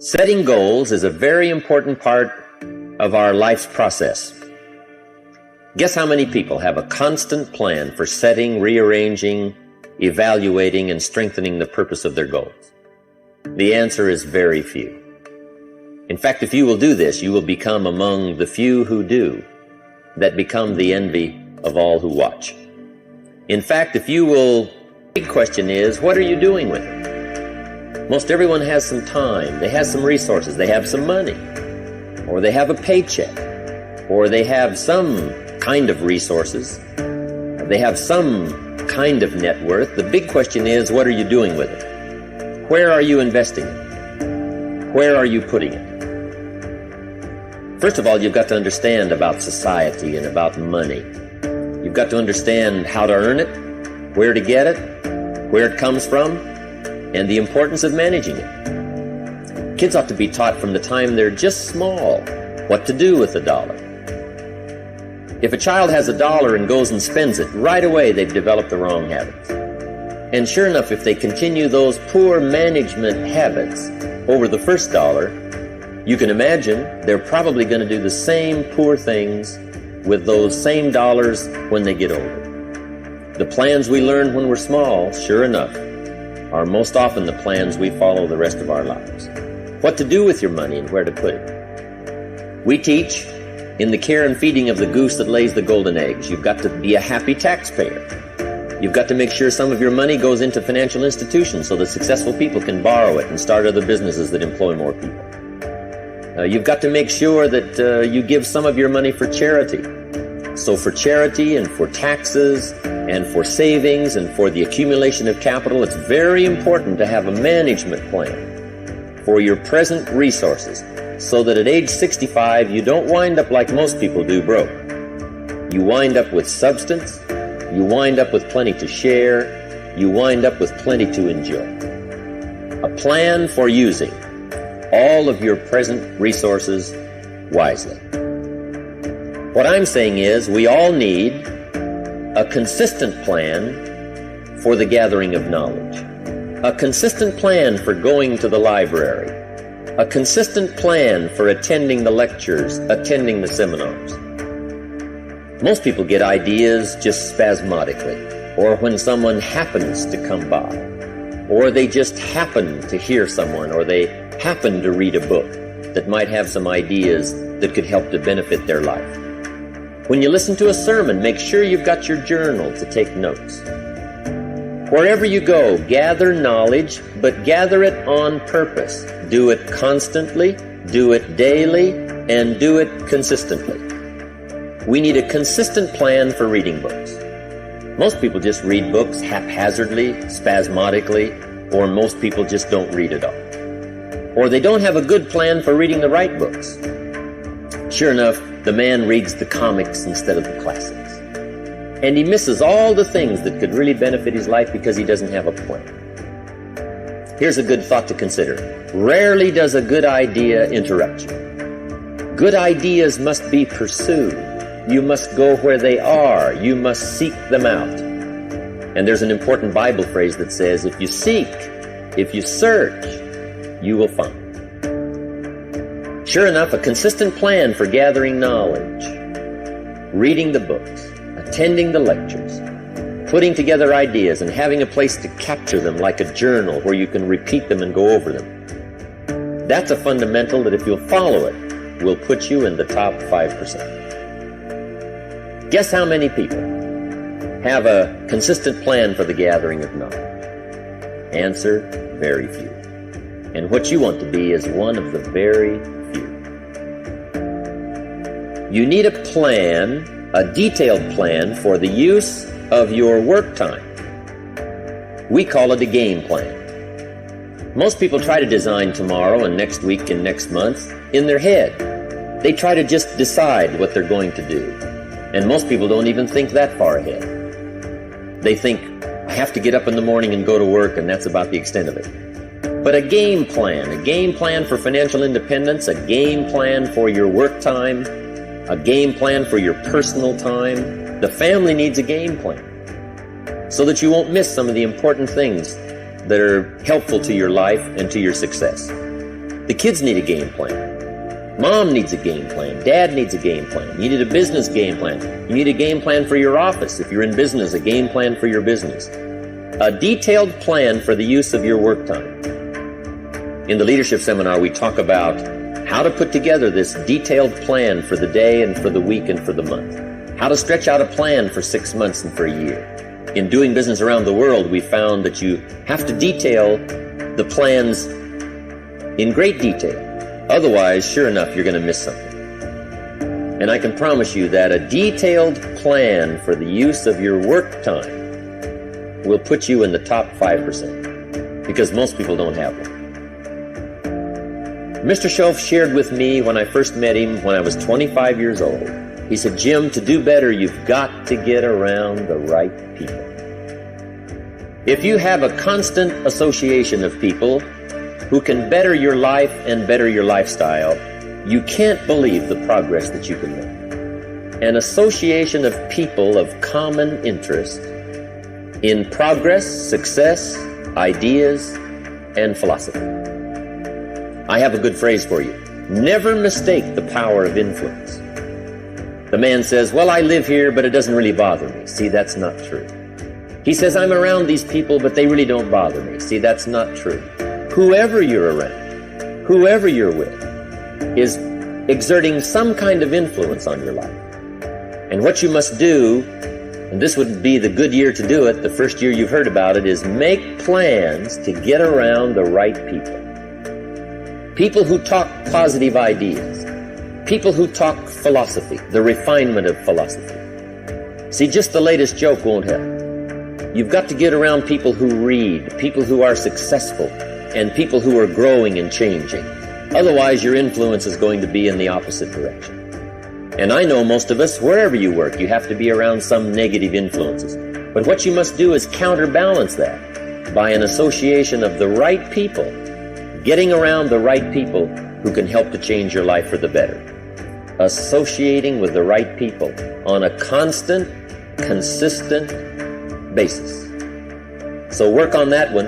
Setting goals is a very important part of our life's process. Guess how many people have a constant plan for setting, rearranging, evaluating, and strengthening the purpose of their goals? The answer is very few. In fact, if you will do this, you will become among the few who do, that become the envy of all who watch. In fact, if you will, the big question is, what are you doing with it? Most everyone has some time, they have some resources, they have some money, or they have a paycheck, or they have some kind of resources, they have some kind of net worth. The big question is, what are you doing with it? Where are you investing it? Where are you putting it? First of all, you've got to understand about society and about money. You've got to understand how to earn it, where to get it, where it comes from, and the importance of managing it. Kids ought to be taught from the time they're just small what to do with a dollar. If a child has $1 and goes and spends it, right away they've developed the wrong habits. And sure enough, if they continue those poor management habits over the first $1, you can imagine they're probably going to do the same poor things with those same dollars when they get older. The plans we learn when we're small, sure enough, are most often the plans we follow the rest of our lives. What to do with your money and where to put it. We teach in the care and feeding of the goose that lays the golden eggs. You've got to be a happy taxpayer. You've got to make sure some of your money goes into financial institutions so that successful people can borrow it and start other businesses that employ more people. You've got to make sure that you give some of your money for charity. So for charity and for taxes and for savings and for the accumulation of capital, it's very important to have a management plan for your present resources so that at age 65 you don't wind up like most people do, broke. You wind up with substance, you wind up with plenty to share, you wind up with plenty to enjoy. A plan for using all of your present resources wisely. What I'm saying is we all need a consistent plan for the gathering of knowledge, a consistent plan for going to the library, a consistent plan for attending the lectures, attending the seminars. Most people get ideas just spasmodically, or when someone happens to come by, or they just happen to hear someone, or they happen to read a book that might have some ideas that could help to benefit their life. When you listen to a sermon, make sure you've got your journal to take notes. Wherever you go, gather knowledge, but gather it on purpose. Do it constantly, do it daily, and do it consistently. We need a consistent plan for reading books. Most people just read books haphazardly, spasmodically, or most people just don't read at all. Or they don't have a good plan for reading the right books. Sure enough, the man reads the comics instead of the classics. And he misses all the things that could really benefit his life because he doesn't have a plan. Here's a good thought to consider. Rarely does a good idea interrupt you. Good ideas must be pursued. You must go where they are. You must seek them out. And there's an important Bible phrase that says, if you seek, if you search, you will find. Sure enough, a consistent plan for gathering knowledge, reading the books, attending the lectures, putting together ideas and having a place to capture them like a journal where you can repeat them and go over them. That's a fundamental that if you'll follow it, will put you in the top 5%. Guess how many people have a consistent plan for the gathering of knowledge? Answer, very few. And what you want to be is one of the very few. You need a plan, a detailed plan for the use of your work time. We call it a game plan. Most people try to design tomorrow and next week and next month in their head. They try to just decide what they're going to do. And most people don't even think that far ahead. They think, I have to get up in the morning and go to work, and that's about the extent of it. But a game plan for financial independence, a game plan for your work time, a game plan for your personal time. The family needs a game plan so that you won't miss some of the important things that are helpful to your life and to your success. The kids need a game plan. Mom needs a game plan. Dad needs a game plan. You need a business game plan. You need a game plan for your office. If you're in business, a game plan for your business. A detailed plan for the use of your work time. In the leadership seminar, we talk about how to put together this detailed plan for the day and for the week and for the month. How to stretch out a plan for 6 months and for a year. In doing business around the world, we found that you have to detail the plans in great detail. Otherwise, sure enough, you're going to miss something. And I can promise you that a detailed plan for the use of your work time will put you in the top 5%, because most people don't have one. Mr. Shoaff shared with me when I first met him when I was 25 years old. He said, Jim, to do better, you've got to get around the right people. If you have a constant association of people who can better your life and better your lifestyle, you can't believe the progress that you can make. An association of people of common interest in progress, success, ideas, and philosophy. I have a good phrase for you. Never mistake the power of influence. The man says, well, I live here, but it doesn't really bother me. See, that's not true. He says, I'm around these people, but they really don't bother me. See, that's not true. Whoever you're around, whoever you're with, is exerting some kind of influence on your life. And what you must do, and this would be the good year to do it, the first year you've heard about it, is make plans to get around the right people. People who talk positive ideas. People who talk philosophy, the refinement of philosophy. See, just the latest joke won't help. You've got to get around people who read, people who are successful, and people who are growing and changing. Otherwise, your influence is going to be in the opposite direction. And I know most of us, wherever you work, you have to be around some negative influences. But what you must do is counterbalance that by an association of the right people, getting around the right people who can help to change your life for the better. Associating with the right people on a constant, consistent basis. So work on that one.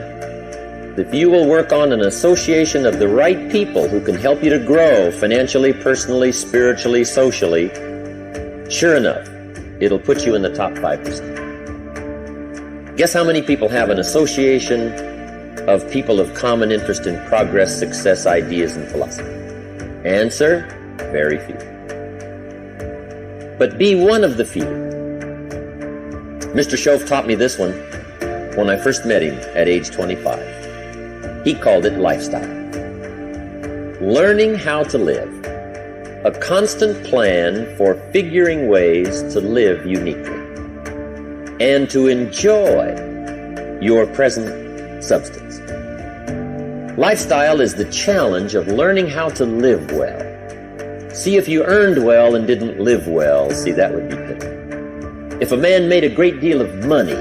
If you will work on an association of the right people who can help you to grow financially, personally, spiritually, socially, sure enough, it'll put you in the top 5%. Guess how many people have an association of people of common interest in progress, success, ideas, and philosophy? Answer, very few. But be one of the few. Mr. Shoaff taught me this one when I first met him at age 25. He called it lifestyle. Learning how to live. A constant plan for figuring ways to live uniquely and to enjoy your present substance. Lifestyle is the challenge of learning how to live well. See, if you earned well and didn't live well, see, that would be pitiful. If a man made a great deal of money,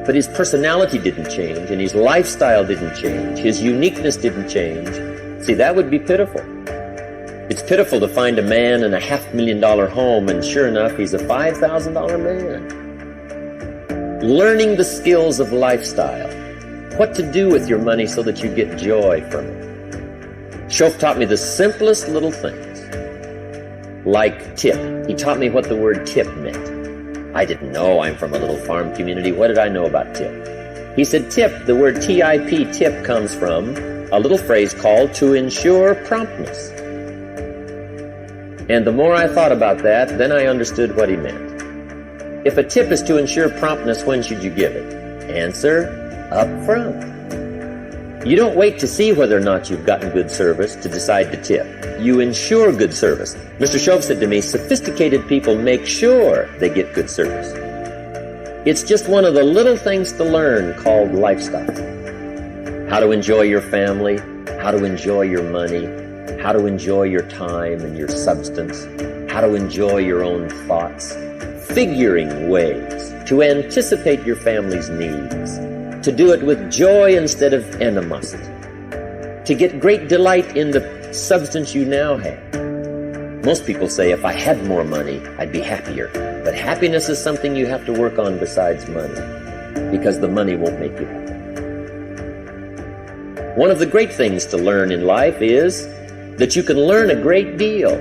but his personality didn't change, and his lifestyle didn't change, his uniqueness didn't change, see, that would be pitiful. It's pitiful to find a man in a $500,000 home, and sure enough, he's a $5,000 man. Learning the skills of lifestyle, what to do with your money so that you get joy from it. Shoaff taught me the simplest little things, like tip. He taught me what the word tip meant. I didn't know. I'm from a little farm community. What did I know about tip? He said tip, the word T-I-P, tip, comes from a little phrase called to ensure promptness. And the more I thought about that, then I understood what he meant. If a tip is to ensure promptness, when should you give it? Answer, up front. You don't wait to see whether or not you've gotten good service to decide to tip. You ensure good service. Mr. Shoaff said to me, sophisticated people make sure they get good service. It's just one of the little things to learn called lifestyle. How to enjoy your family, how to enjoy your money, how to enjoy your time and your substance, how to enjoy your own thoughts, figuring ways to anticipate your family's needs, to do it with joy instead of animosity, to get great delight in the substance you now have. Most people say, if I had more money, I'd be happier. But happiness is something you have to work on besides money, because the money won't make you happy. One of the great things to learn in life is that you can learn a great deal.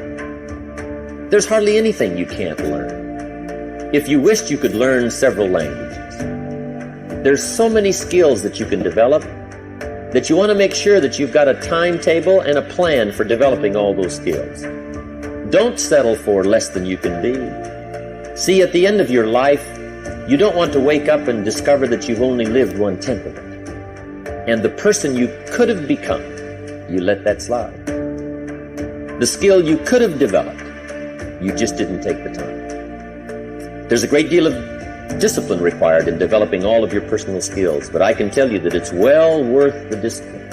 There's hardly anything you can't learn. If you wished you could learn several languages, there's so many skills that you can develop that you want to make sure that you've got a timetable and a plan for developing all those skills. Don't settle for less than you can be. See, at the end of your life, you don't want to wake up and discover that you've only lived 1/10 of it. And the person you could have become, you let that slide. The skill you could have developed, you just didn't take the time. There's a great deal of discipline required in developing all of your personal skills, but I can tell you that it's well worth the discipline.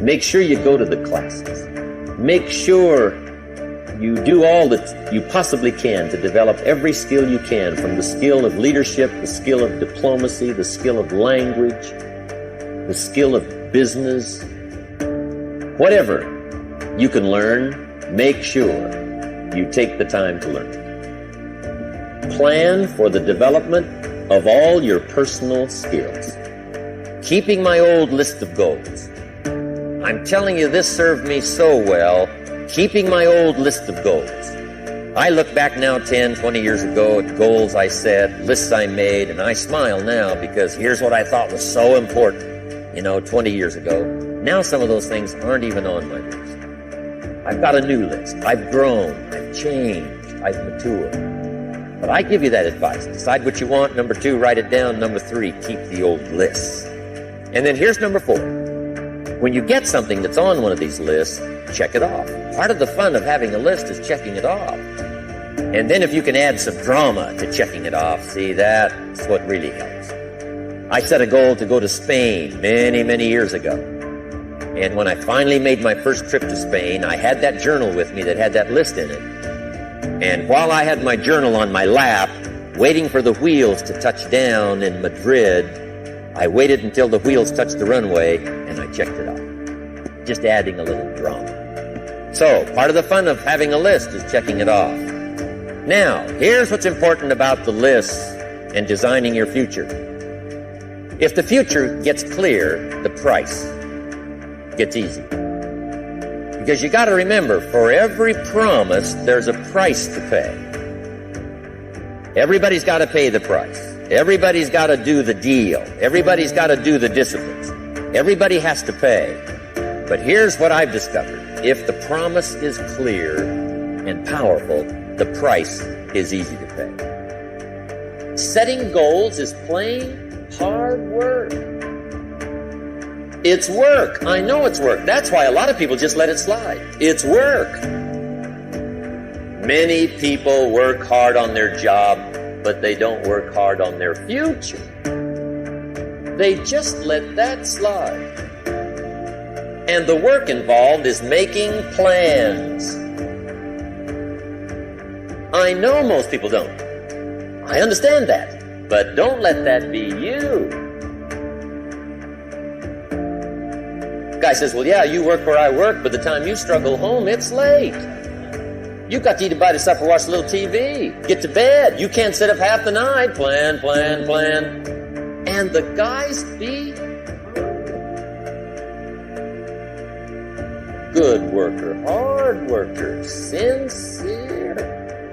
Make sure you go to the classes. Make sure you do all that you possibly can to develop every skill you can, from the skill of leadership, the skill of diplomacy, the skill of language, the skill of business. Whatever you can learn, make sure you take the time to learn. Plan for the development of all your personal skills. Keeping my old list of goals. I'm telling you, this served me so well, keeping my old list of goals. I look back now 10, 20 years ago at goals I set, lists I made, and I smile now because here's what I thought was so important, 20 years ago. Now some of those things aren't even on my list. I've got a new list. I've grown, I've changed, I've matured. But I give you that advice. Decide what you want. Number 2, write it down. Number 3, keep the old lists. And then here's number 4. When you get something that's on one of these lists, check it off. Part of the fun of having a list is checking it off. And then if you can add some drama to checking it off, see, that's what really helps. I set a goal to go to Spain many, many years ago. And when I finally made my first trip to Spain, I had that journal with me that had that list in it. And while I had my journal on my lap, waiting for the wheels to touch down in Madrid, I waited until the wheels touched the runway, and I checked it off. Just adding a little drama. So, part of the fun of having a list is checking it off. Now, here's what's important about the lists and designing your future. If the future gets clear, the price gets easy. Because you got to remember, for every promise, there's a price to pay. Everybody's got to pay the price. Everybody's got to do the deal. Everybody's got to do the disciplines. Everybody has to pay. But here's what I've discovered. If the promise is clear and powerful, the price is easy to pay. Setting goals is plain hard work. It's work. I know it's work. That's why a lot of people just let it slide. It's work. Many people work hard on their job, but they don't work hard on their future. They just let that slide. And the work involved is making plans. I know most people don't. I understand that. But don't let that be you. Guy says, well, yeah, you work where I work, but the time you struggle home, it's late. You've got to eat a bite of supper, watch a little TV, get to bed. You can't sit up half the night. Plan. And the guys be good worker, hard worker, sincere.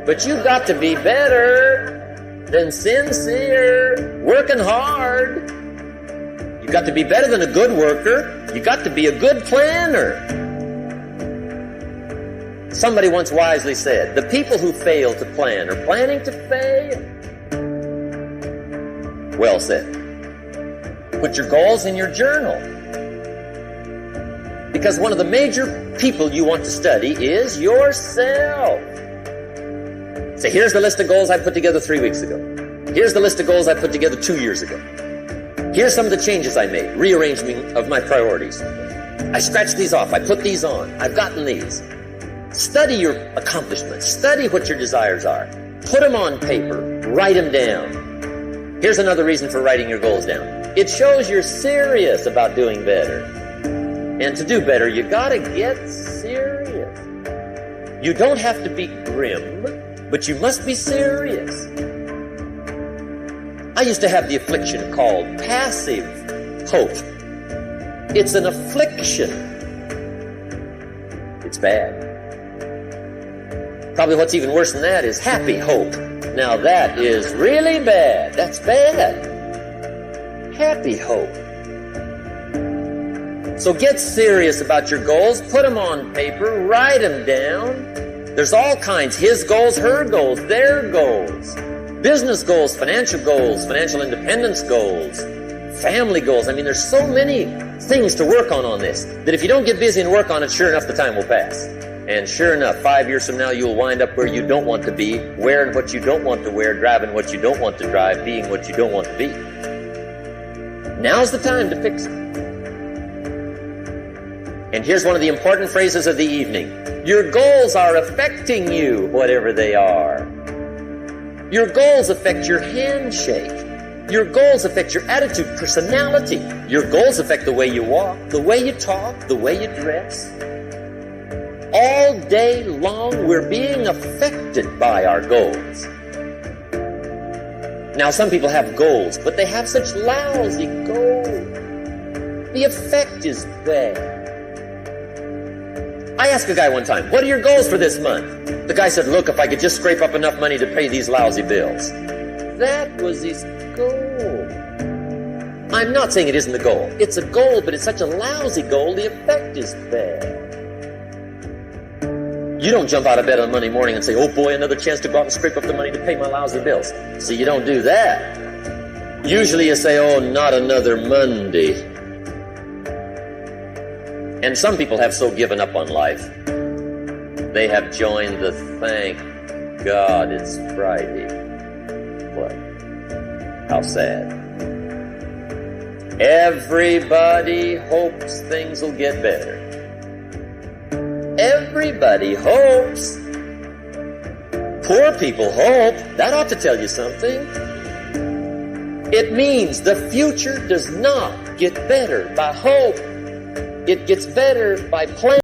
But you've got to be better than sincere, working hard. You've got to be better than a good worker. You've got to be a good planner. Somebody once wisely said, the people who fail to plan are planning to fail. Well said. Put your goals in your journal. Because one of the major people you want to study is yourself. So here's the list of goals I put together 3 weeks ago. Here's the list of goals I put together 2 years ago. Here's some of the changes I made, rearrangement of my priorities. I scratched these off. I put these on. I've gotten these. Study your accomplishments. Study what your desires are. Put them on paper. Write them down. Here's another reason for writing your goals down. It shows you're serious about doing better. And to do better, you gotta get serious. You don't have to be grim, but you must be serious. I used to have the affliction called passive hope. It's an affliction. It's bad. Probably what's even worse than that is happy hope. Now that is really bad. That's bad. Happy hope. So get serious about your goals. Put them on paper. Write them down. There's all kinds. His goals, her goals, their goals. Business goals, financial independence goals, family goals. I mean, there's so many things to work on this that if you don't get busy and work on it, sure enough, the time will pass. And sure enough, 5 years from now, you'll wind up where you don't want to be, wearing what you don't want to wear, driving what you don't want to drive, being what you don't want to be. Now's the time to fix it. And here's one of the important phrases of the evening. Your goals are affecting you, whatever they are. Your goals affect your handshake. Your goals affect your attitude, personality. Your goals affect the way you walk, the way you talk, the way you dress. All day long, we're being affected by our goals. Now, some people have goals, but they have such lousy goals. The effect is bad. I asked a guy one time, what are your goals for this month? The guy said, look, if I could just scrape up enough money to pay these lousy bills. That was his goal. I'm not saying it isn't the goal. It's a goal, but it's such a lousy goal, the effect is bad. You don't jump out of bed on Monday morning and say, oh boy, another chance to go out and scrape up the money to pay my lousy bills. See, you don't do that. Usually you say, oh, not another Monday. And some people have so given up on life, they have joined the thank God it's Friday club. How sad. Everybody hopes things will get better. Everybody hopes. Poor people hope. That ought to tell you something. It means the future does not get better by hope. It gets better by planning.